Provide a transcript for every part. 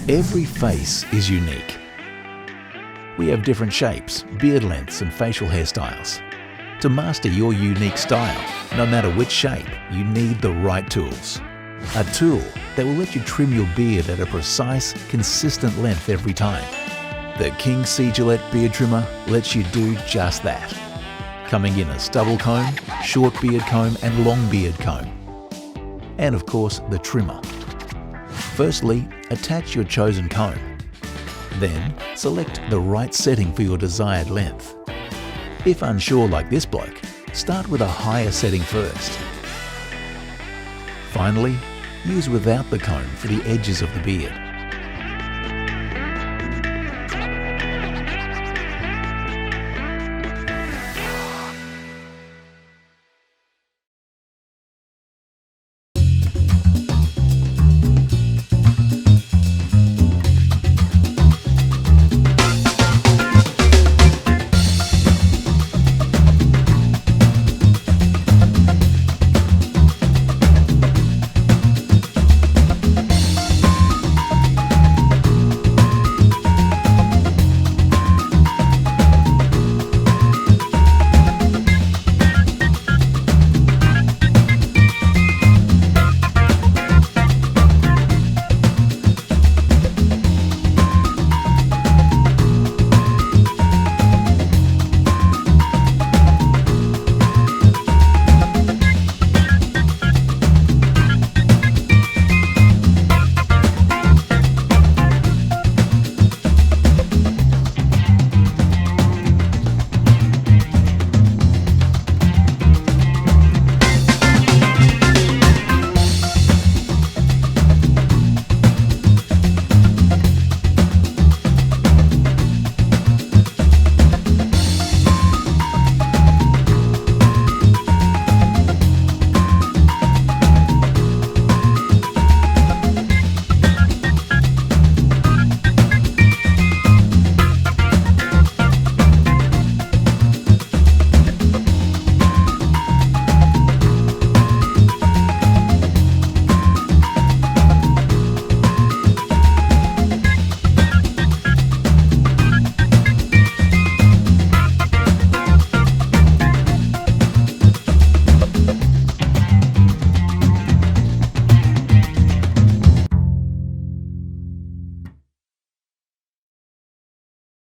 Every face is unique. We have different shapes, beard lengths and facial hairstyles. To master your unique style, no matter which shape, you need the right tools. A tool that will let you trim your beard at a precise, consistent length every time. The King C Gillette Beard Trimmer lets you do just that. Coming in a stubble comb, short beard comb and long beard comb. And of course, the trimmer. Firstly, attach your chosen comb. Then, select the right setting for your desired length. If unsure like this bloke, start with a higher setting first. Finally, use without the comb for the edges of the beard.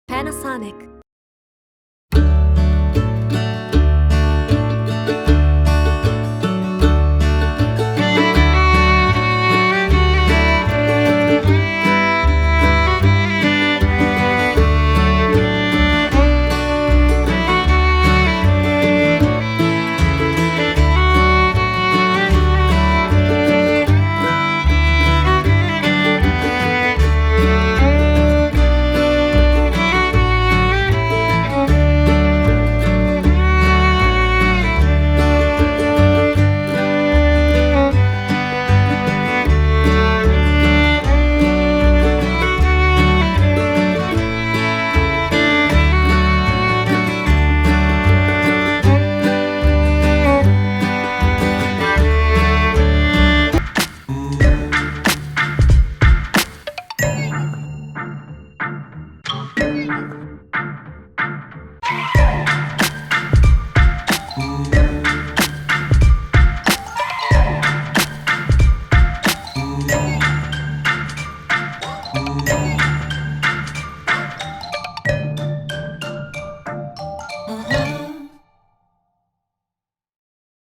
Panasonic.